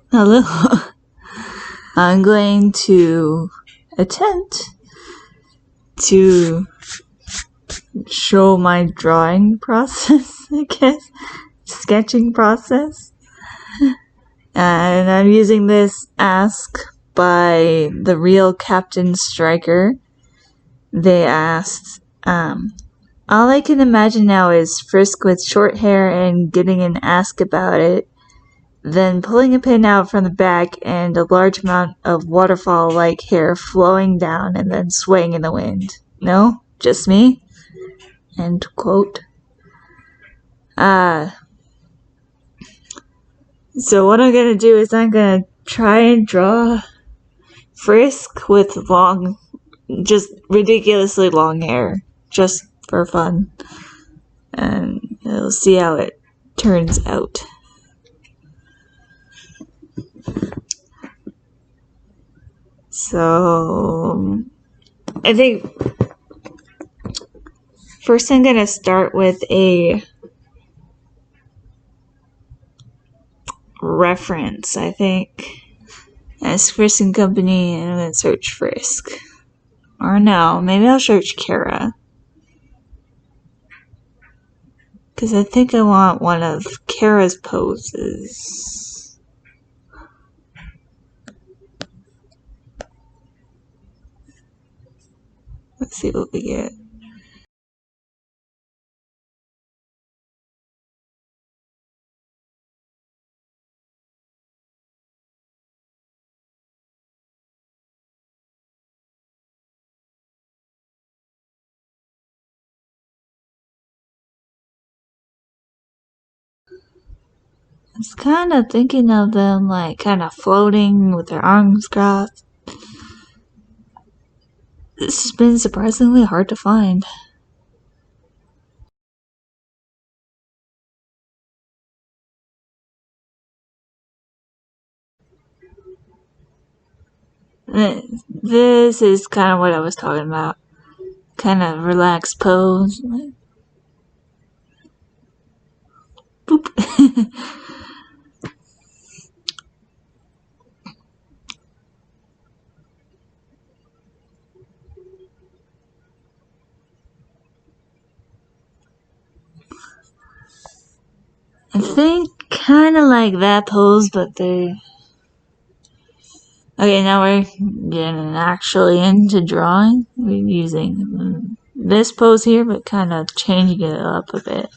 Hello. I'm going to attempt to show my drawing process, I guess, sketching process. And I'm using this Ask by the Real Captain Striker. They asked, all I can imagine now is Frisk with short hair and getting an ask about it, then pulling a pin out from the back and a large amount of waterfall-like hair flowing down and then swaying in the wind. No? Just me? End quote. So what I'm gonna do is I'm gonna try and draw Frisk with long, just ridiculously long hair, just for fun. And we'll see how it turns out. So I think first I'm gonna start with a reference, I think. Ask Frisk and Company, and I'm gonna search Frisk. Or no, maybe I'll search Chara. Because I think I want one of Chara's poses. Let's see what we get. I was kind of thinking of them like kind of floating with their arms crossed. This has been surprisingly hard to find. This is kind of what I was talking about. Kind of relaxed pose. Like, boop. I think kind of like that pose, but they... Okay, now we're getting actually into drawing. We're using this pose here, but kind of changing it up a bit.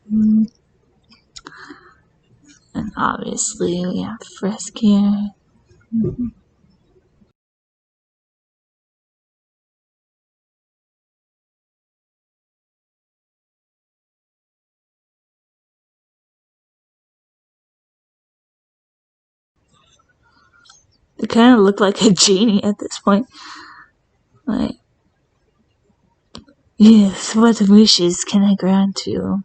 And obviously we have Frisk here. They kind of look like a genie at this point. Like, yes, what wishes can I grant you?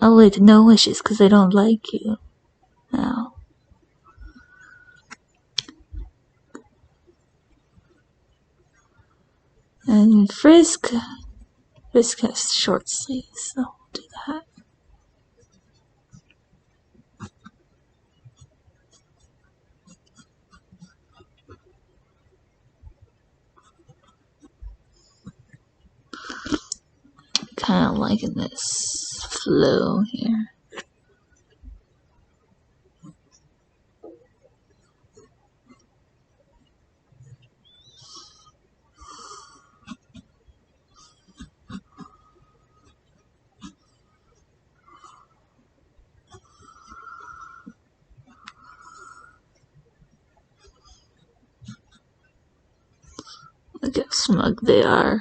Oh wait, no wishes, because I don't like you. Now. And Frisk has short sleeves, so we'll do that. Kind of liking this flow here. Look how smug they are.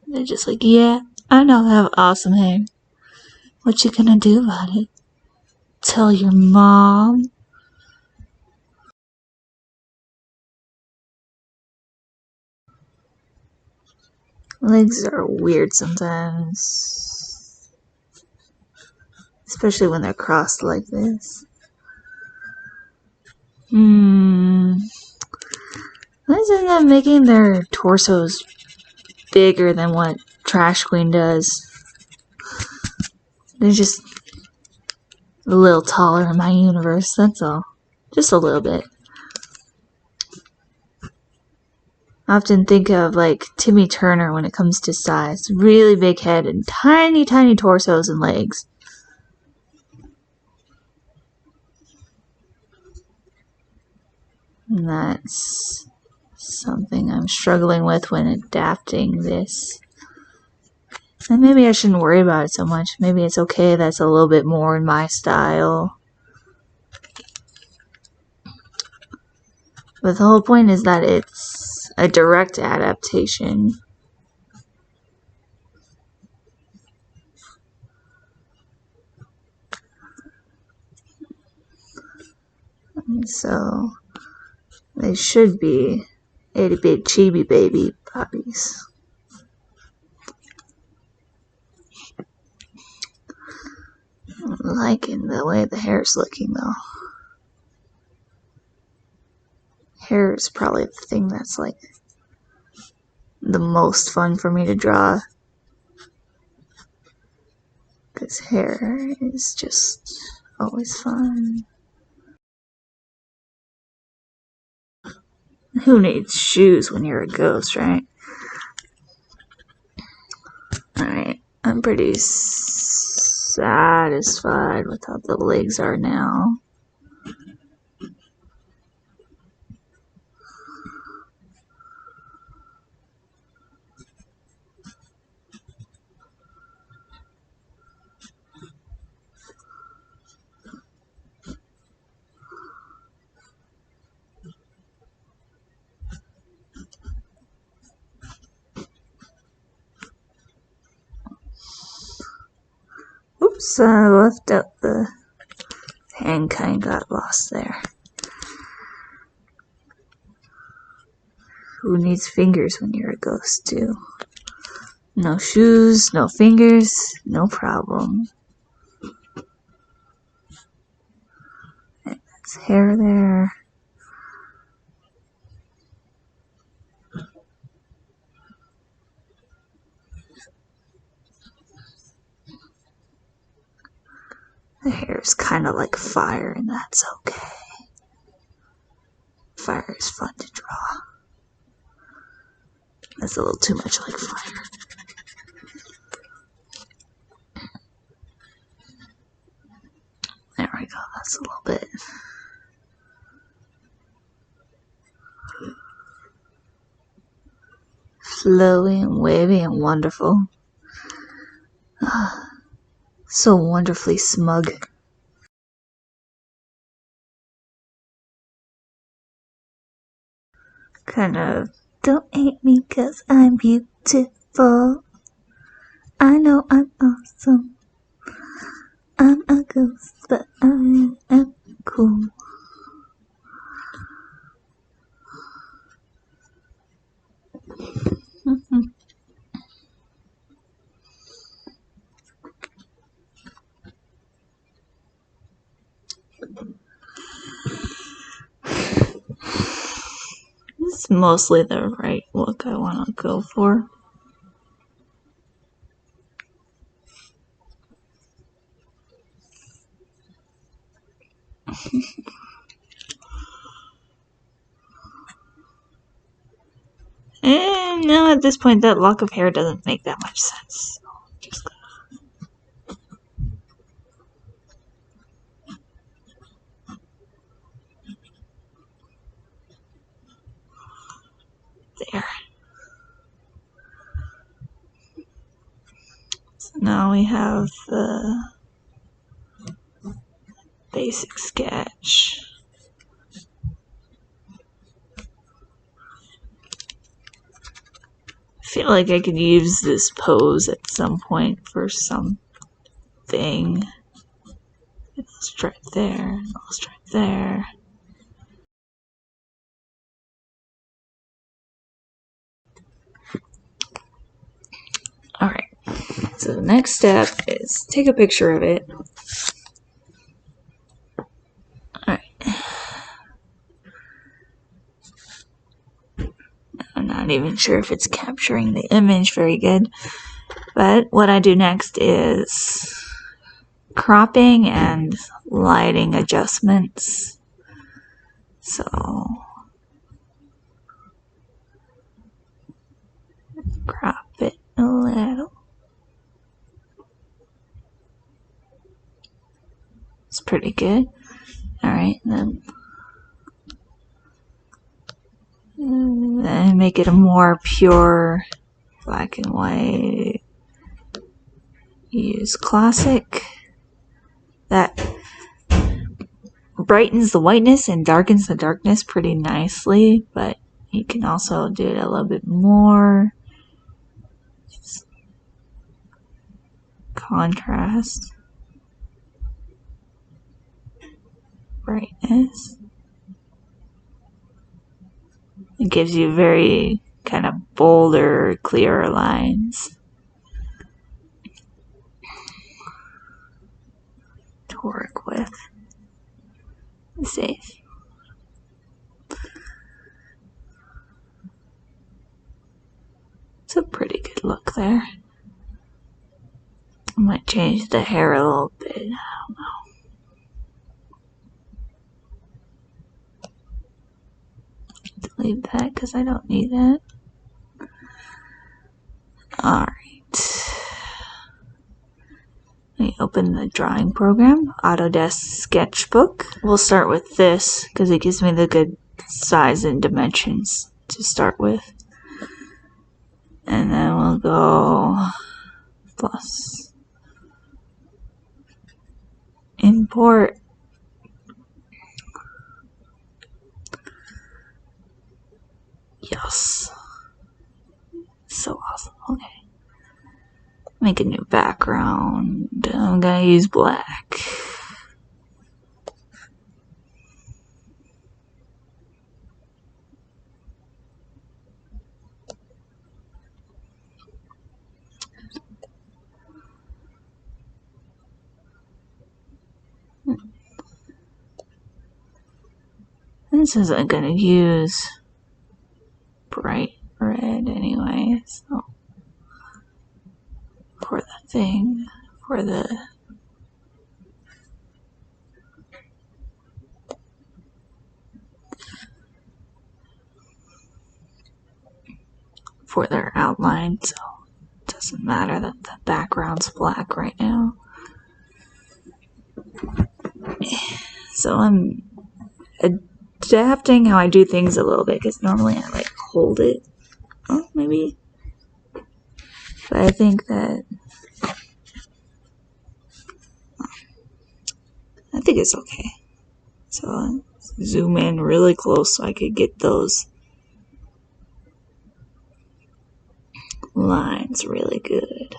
They're just like, yeah, I know I have awesome hair. What you gonna do about it? Tell your mom? Legs are weird sometimes. Especially when they're crossed like this. Let's end up making their torsos bigger than what Trash Queen does. They're just a little taller in my universe, that's all. Just a little bit. I often think of like Timmy Turner when it comes to size. Really big head and tiny, tiny torsos and legs. And that's something I'm struggling with when adapting this. And maybe I shouldn't worry about it so much. Maybe it's okay that's a little bit more in my style. But the whole point is that it's a direct adaptation. And so they should be itty bitty chibi baby puppies. I'm liking the way the hair's looking though. Hair is probably the thing that's like the most fun for me to draw. Because hair is just always fun. Who needs shoes when you're a ghost, right? Alright, I'm pretty satisfied with how the legs are now. Oops, I left out the hand kind, got lost there. Who needs fingers when you're a ghost too? No shoes, no fingers, no problem. That's hair there. The hair is kind of like fire, and that's okay. Fire is fun to draw. That's a little too much like fire. There we go, that's a little bit. Flowy and wavy and wonderful. So wonderfully smug. Kind of, don't hate me 'cause I'm beautiful. I know I'm awesome. I'm a ghost, but I am cool. This is mostly the right look I want to go for. And now at this point, that lock of hair doesn't make that much sense. So just there. So now we have the basic sketch. I feel like I could use this pose at some point for something. Let's right there. Let's right there. Alright, so the next step is take a picture of it. Alright. I'm not even sure if it's capturing the image very good, but what I do next is cropping and lighting adjustments. So crop it a little. It's pretty good. Alright, then make it a more pure black and white. Use classic. That brightens the whiteness and darkens the darkness pretty nicely, but you can also do it a little bit more. Contrast. Brightness. It gives you very kind of bolder, clearer lines to work with. Safe. It's a pretty good look there. I might change the hair a little bit. I don't know. Delete that because I don't need that. Alright. Let me open the drawing program, Autodesk Sketchbook. We'll start with this because it gives me the good size and dimensions to start with. And then we'll go plus. Import. Yes. So awesome. Okay. Make a new background. I'm gonna use black. This isn't gonna use bright red anyway, so for the thing, for their outline, so it doesn't matter that the background's black right now. So I'm adapting how I do things a little bit, because normally I like hold it. Oh, maybe. But I think it's okay. So I'll zoom in really close so I could get those lines really good.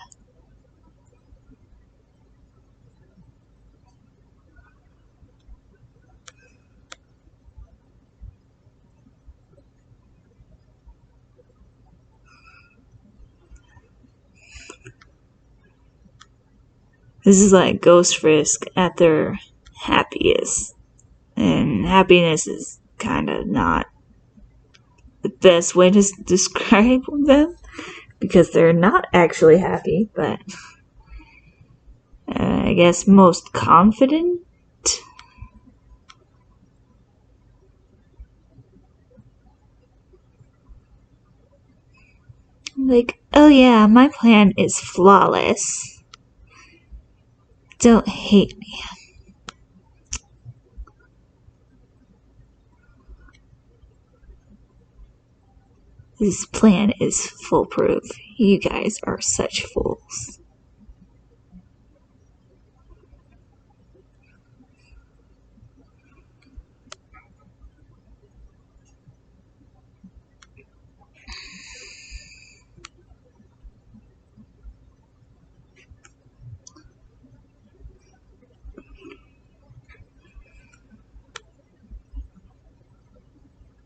This is like Ghost Frisk at their happiest. And happiness is kind of not the best way to describe them, because they're not actually happy, but I guess most confident. Like, oh yeah, my plan is flawless. Don't hate me. This plan is foolproof. You guys are such fools.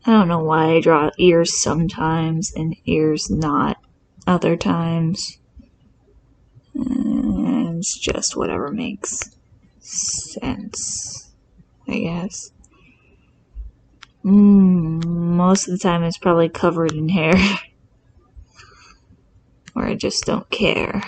I don't know why I draw ears sometimes and ears not other times. It's just whatever makes sense, I guess. Most of the time it's probably covered in hair. Or I just don't care.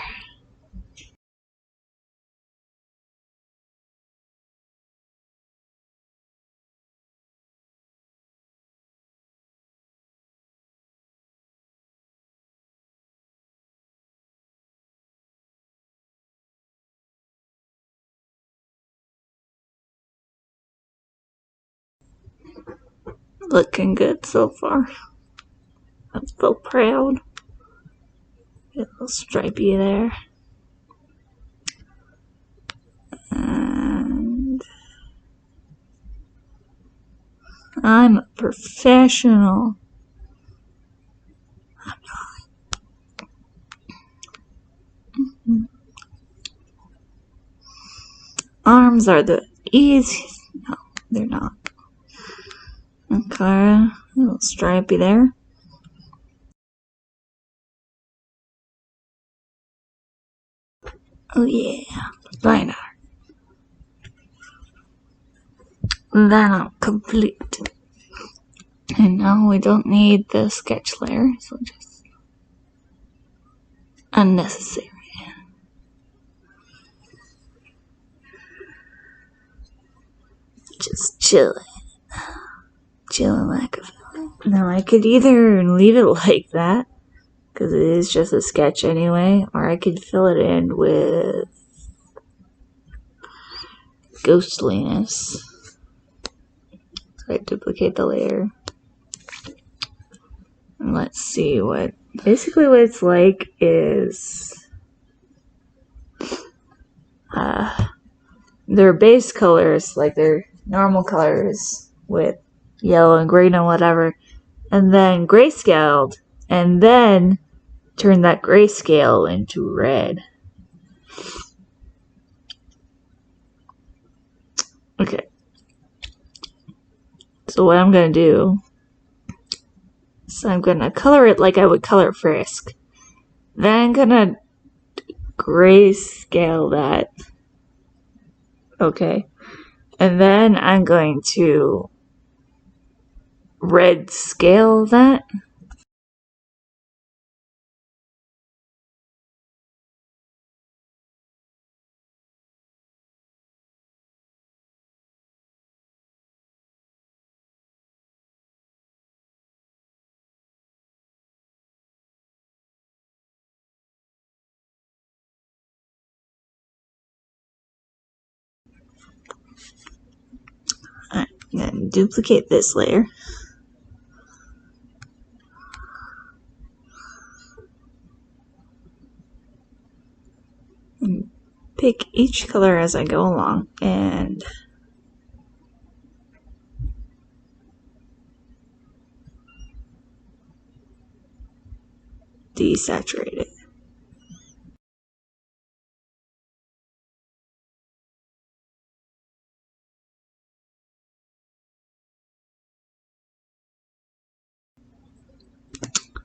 Looking good so far. I'm so proud. Get a little stripey there. And I'm a professional. Arms are the easiest. No, they're not. And Chara, a little stripey there. Oh yeah, liner. Then I'm complete. And now we don't need the sketch layer, so just unnecessary. Just chilling like a villain. Now I could either leave it like that, because it is just a sketch anyway, or I could fill it in with ghostliness. So I duplicate the layer. And let's see what, basically what it's like is, their base colors, like their normal colors with yellow and green and whatever, and then grayscaled, and then turn that grayscale into red. Okay. So what I'm gonna do is I'm gonna color it like I would color Frisk. Then I'm gonna grayscale that. Okay. And then I'm going to red scale that. And then duplicate this layer. And pick each color as I go along and desaturate it.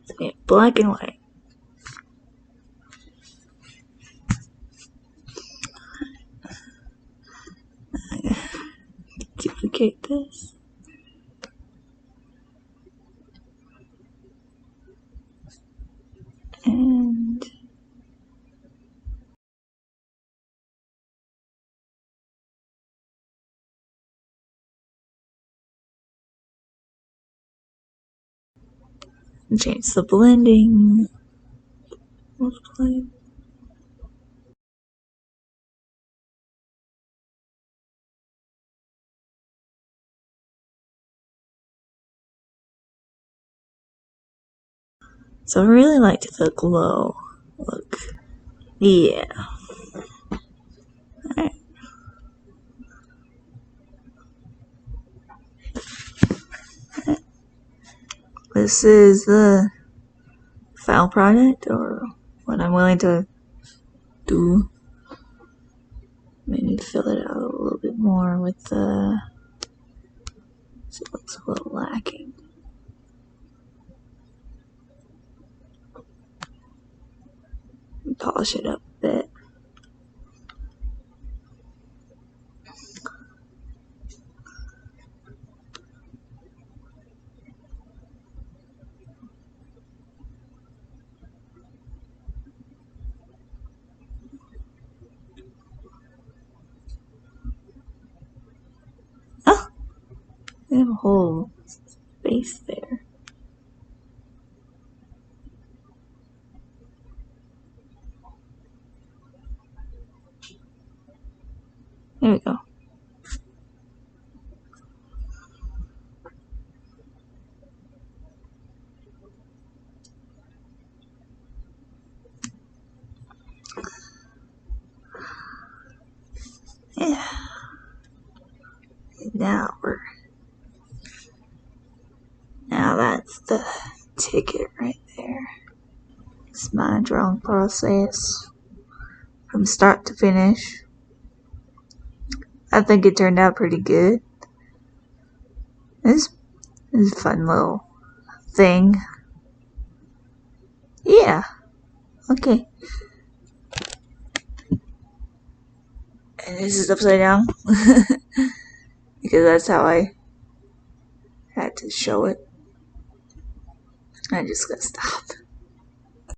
So black and white. Duplicate this. And change the blending. Multiply. So I really liked the glow look. Yeah. Alright. This is the final product, or what I'm willing to do. May need to fill it out a little bit more with the, so it looks a little lacking. Polish it up a bit. Oh! We have a whole space there. There we go. Now that's the ticket right there. It's my drawing process from start to finish. I think it turned out pretty good. It's a fun little thing. Yeah. Okay. And this is upside down. Because that's how I had to show it. I just gotta stop.